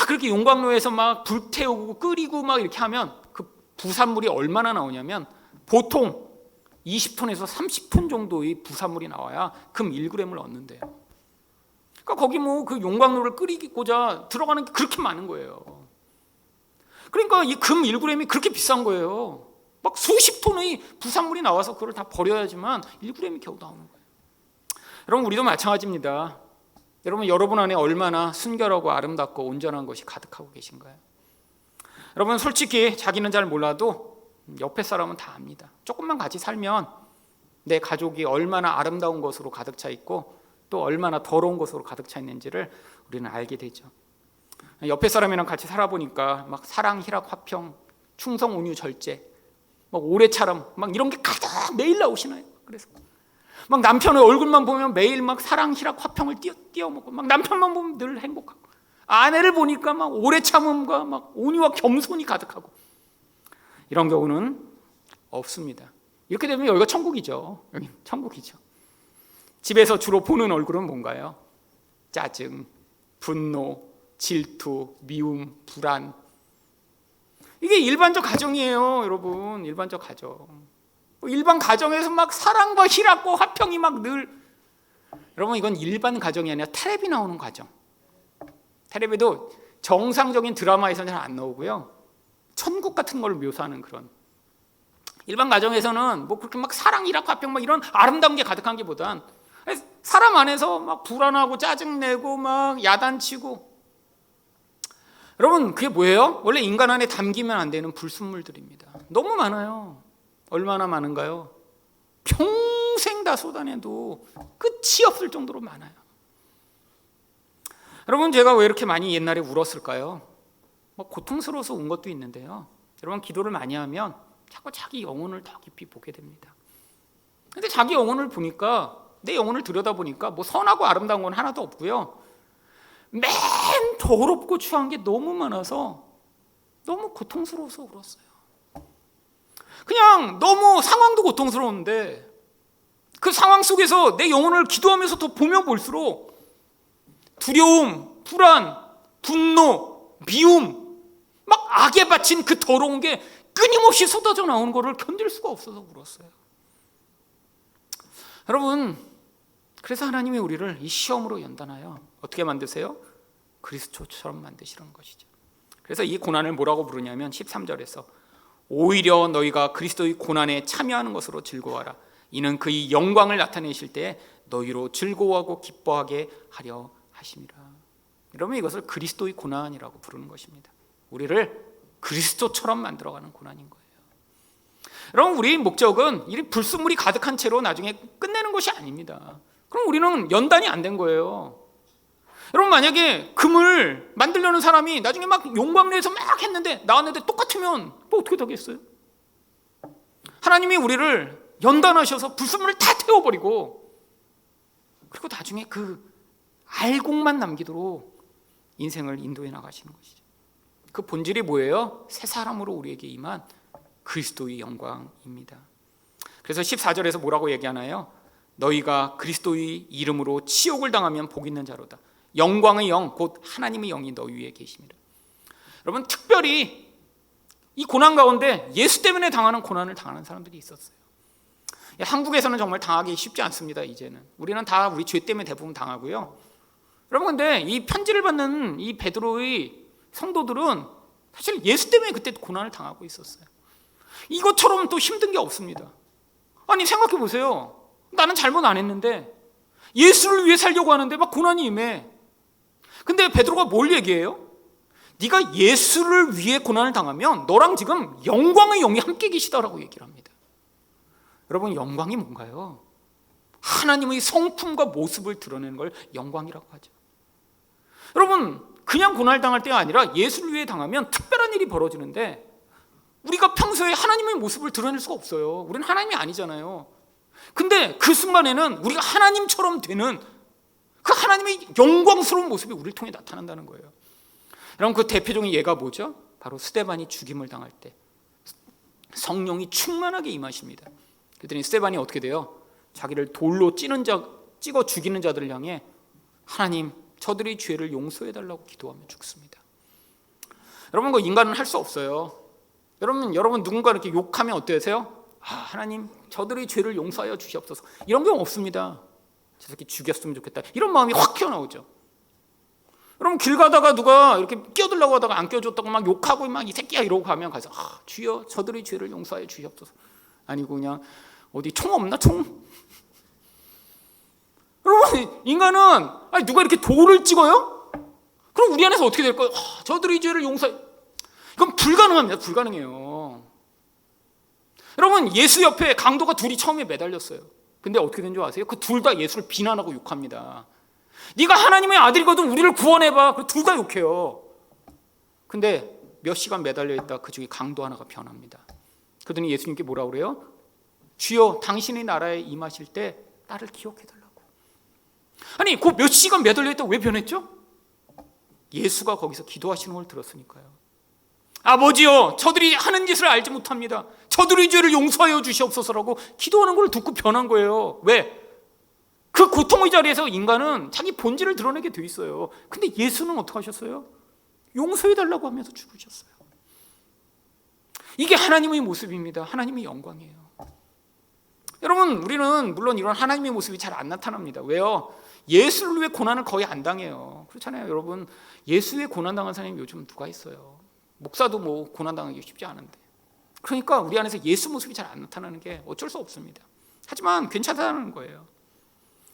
그렇게 용광로에서 막 불태우고 끓이고 막 이렇게 하면 그 부산물이 얼마나 나오냐면 보통 20톤에서 30톤 정도의 부산물이 나와야 금 1g을 얻는데요. 그러니까 거기 그 용광로를 끓이고자 들어가는 게 그렇게 많은 거예요. 그러니까 이 금 1g이 그렇게 비싼 거예요. 막 수십 톤의 부산물이 나와서 그걸 다 버려야지만 1g이 겨우 나오는 거예요. 여러분, 우리도 마찬가지입니다. 여러분 안에 얼마나 순결하고 아름답고 온전한 것이 가득하고 계신가요? 여러분, 솔직히 자기는 잘 몰라도 옆에 사람은 다 압니다. 조금만 같이 살면 내 가족이 얼마나 아름다운 것으로 가득 차 있고 또 얼마나 더러운 것으로 가득 차 있는지를 우리는 알게 되죠. 옆에 사람이랑 같이 살아보니까 막 사랑, 희락, 화평, 충성, 온유, 절제, 막 오래차람, 막 이런 게 가득 매일 나오시나요? 그래서 막 남편의 얼굴만 보면 매일 막 사랑, 희락, 화평을 띄어먹고, 막 남편만 보면 늘 행복하고, 아내를 보니까 막 오래 참음과 막 온유와 겸손이 가득하고, 이런 경우는 없습니다. 이렇게 되면 여기가 천국이죠. 여기 천국이죠. 집에서 주로 보는 얼굴은 뭔가요? 짜증, 분노, 질투, 미움, 불안. 이게 일반적 가정이에요, 여러분. 일반적 가정. 일반 가정에서 막 사랑과 희락과 화평이 막 늘, 여러분, 이건 일반 가정이 아니라 텔레비 나오는 가정. 텔레비도 정상적인 드라마에서는 잘 안 나오고요, 천국 같은 걸 묘사하는 그런, 일반 가정에서는 뭐 그렇게 막 사랑, 희락, 화평 막 이런 아름다운 게 가득한 게 보단 사람 안에서 막 불안하고 짜증내고 막 야단치고. 여러분, 그게 뭐예요? 원래 인간 안에 담기면 안 되는 불순물들입니다. 너무 많아요. 얼마나 많은가요? 평생 다 쏟아내도 끝이 없을 정도로 많아요. 여러분, 제가 왜 이렇게 많이 옛날에 울었을까요? 뭐 고통스러워서 운 것도 있는데요, 여러분, 기도를 많이 하면 자꾸 자기 영혼을 더 깊이 보게 됩니다. 근데 자기 영혼을 보니까, 내 영혼을 들여다보니까 뭐 선하고 아름다운 건 하나도 없고요, 맨 더럽고 추한 게 너무 많아서 너무 고통스러워서 울었어요. 그냥 너무 상황도 고통스러운데 그 상황 속에서 내 영혼을 기도하면서 더 보면 볼수록 두려움, 불안, 분노, 미움, 막 악에 바친 그 더러운 게 끊임없이 쏟아져 나오는 것을 견딜 수가 없어서 울었어요. 여러분, 그래서 하나님이 우리를 이 시험으로 연단하여 어떻게 만드세요? 그리스도처럼 만드시는 것이죠. 그래서 이 고난을 뭐라고 부르냐면 13절에서 오히려 너희가 그리스도의 고난에 참여하는 것으로 즐거워하라. 이는 그의 영광을 나타내실 때 너희로 즐거워하고 기뻐하게 하려 하심이라. 여러분, 이것을 그리스도의 고난이라고 부르는 것입니다. 우리를 그리스도처럼 만들어가는 고난인 거예요. 여러분, 우리의 목적은 이 불순물이 가득한 채로 나중에 끝내는 것이 아닙니다. 그럼 우리는 연단이 안 된 거예요. 여러분, 만약에 금을 만들려는 사람이 나중에 막 용광로에서 막 했는데 나왔는데 똑같으면 뭐 어떻게 되겠어요? 하나님이 우리를 연단하셔서 불순물을 다 태워버리고, 그리고 나중에 그 알곡만 남기도록 인생을 인도해 나가시는 것이죠. 그 본질이 뭐예요? 새 사람으로 우리에게 임한 그리스도의 영광입니다. 그래서 14절에서 뭐라고 얘기하나요? 너희가 그리스도의 이름으로 치욕을 당하면 복 있는 자로다. 영광의 영, 곧 하나님의 영이 너희 위에 계십니다. 여러분, 특별히 이 고난 가운데 예수 때문에 당하는 고난을 당하는 사람들이 있었어요. 한국에서는 정말 당하기 쉽지 않습니다. 이제는 우리는 다 우리 죄 때문에 대부분 당하고요. 여러분, 근데 이 편지를 받는 이 베드로의 성도들은 사실 예수 때문에 그때 고난을 당하고 있었어요. 이것처럼 또 힘든 게 없습니다. 아니, 생각해 보세요. 나는 잘못 안 했는데 예수를 위해 살려고 하는데 막 고난이 임해. 근데 베드로가 뭘 얘기해요? 네가 예수를 위해 고난을 당하면 너랑 지금 영광의 영이 함께 계시다라고 얘기를 합니다. 여러분, 영광이 뭔가요? 하나님의 성품과 모습을 드러내는 걸 영광이라고 하죠. 여러분, 그냥 고난을 당할 때가 아니라 예수를 위해 당하면 특별한 일이 벌어지는데, 우리가 평소에 하나님의 모습을 드러낼 수가 없어요. 우리는 하나님이 아니잖아요. 근데 그 순간에는 우리가 하나님처럼 되는 그 하나님의 영광스러운 모습이 우리를 통해 나타난다는 거예요. 여러분, 그 대표적인 예가 뭐죠? 바로 스데반이 죽임을 당할 때 성령이 충만하게 임하십니다. 그랬더니 스데반이 어떻게 돼요? 자기를 돌로 찍어 죽이는 자들을 향해 하나님, 저들의 죄를 용서해달라고 기도하며 죽습니다. 여러분, 그 인간은 할 수 없어요. 여러분 누군가 이렇게 욕하면 어떠세요? 하나님, 저들의 죄를 용서하여 주시옵소서. 이런 경우 없습니다. 저 새끼 죽였으면 좋겠다, 이런 마음이 확 튀어나오죠. 여러분 길 가다가 누가 이렇게 끼어들려고 하다가 안 껴줬다고 막 욕하고 막 이 새끼야 이러고 가면 가서 주여 저들의 죄를 용서하여 주시옵소서. 아니고 그냥 어디 총 없나 총? 여러분 인간은 누가 이렇게 돌을 찍어요? 그럼 우리 안에서 어떻게 될까요? 저들의 죄를 용서해. 이건 불가능합니다. 불가능해요. 여러분 예수 옆에 강도가 둘이 처음에 매달렸어요. 근데 어떻게 된 줄 아세요? 그 둘 다 예수를 비난하고 욕합니다. 네가 하나님의 아들이거든 우리를 구원해봐. 둘 다 욕해요. 근데 몇 시간 매달려 있다 그 중에 강도 하나가 변합니다. 그러더니 예수님께 뭐라고 그래요? 주여 당신의 나라에 임하실 때 나를 기억해달라고. 아니 그 몇 시간 매달려 있다 왜 변했죠? 예수가 거기서 기도하시는 걸 들었으니까요. 아버지여 저들이 하는 짓을 알지 못합니다. 저들의 죄를 용서하여 주시옵소서라고 기도하는 걸 듣고 변한 거예요. 왜? 그 고통의 자리에서 인간은 자기 본질을 드러내게 돼 있어요. 근데 예수는 어떻게 하셨어요? 용서해달라고 하면서 죽으셨어요. 이게 하나님의 모습입니다. 하나님의 영광이에요. 여러분 우리는 물론 이런 하나님의 모습이 잘 안 나타납니다. 왜요? 예수를 위해 고난을 거의 안 당해요. 그렇잖아요. 여러분 예수의 고난당한 사람이 요즘 누가 있어요? 목사도 뭐 고난당하기 쉽지 않은데. 그러니까 우리 안에서 예수 모습이 잘 안 나타나는 게 어쩔 수 없습니다. 하지만 괜찮다는 거예요.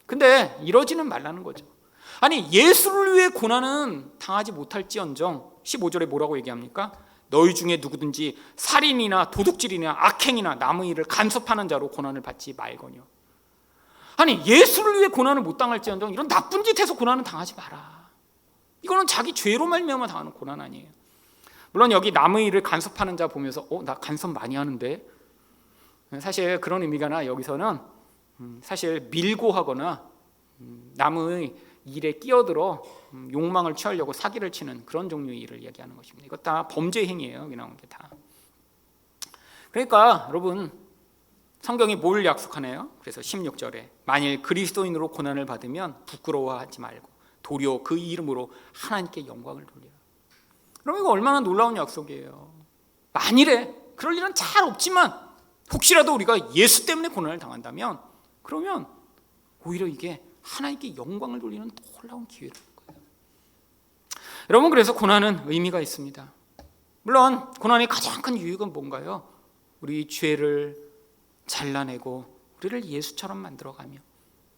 근데 이러지는 말라는 거죠. 아니 예수를 위해 고난은 당하지 못할지언정 15절에 뭐라고 얘기합니까? 너희 중에 누구든지 살인이나 도둑질이나 악행이나 남의 일을 간섭하는 자로 고난을 받지 말거니와. 아니 예수를 위해 고난을 못 당할지언정 이런 나쁜 짓해서 고난은 당하지 마라. 이거는 자기 죄로 말미암아 당하는 고난 아니에요. 물론 여기 남의 일을 간섭하는 자 보면서 나 간섭 많이 하는데, 사실 그런 의미가 여기서는 사실 밀고 하거나 남의 일에 끼어들어 욕망을 취하려고 사기를 치는 그런 종류의 일을 얘기하는 것입니다. 이거 다 범죄 행위예요. 여기 나온 게 다. 그러니까 여러분 성경이 뭘 약속하네요? 그래서 16절에 만일 그리스도인으로 고난을 받으면 부끄러워하지 말고 도리어 그 이름으로 하나님께 영광을 돌리라. 그럼 이거 얼마나 놀라운 약속이에요. 만일에 그럴 일은 잘 없지만 혹시라도 우리가 예수 때문에 고난을 당한다면 그러면 오히려 이게 하나님께 영광을 돌리는 놀라운 기회를 줄 거예요. 여러분 그래서 고난은 의미가 있습니다. 물론 고난의 가장 큰 유익은 뭔가요? 우리 죄를 잘라내고 우리를 예수처럼 만들어가며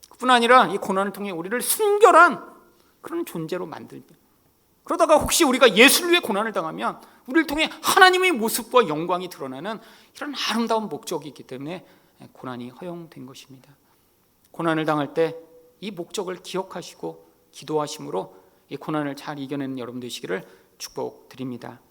그뿐 아니라 이 고난을 통해 우리를 순결한 그런 존재로 만들며 그러다가 혹시 우리가 예수를 위해 고난을 당하면 우리를 통해 하나님의 모습과 영광이 드러나는 이런 아름다운 목적이 있기 때문에 고난이 허용된 것입니다. 고난을 당할 때 이 목적을 기억하시고 기도하심으로 이 고난을 잘 이겨내는 여러분 되시기를 축복드립니다.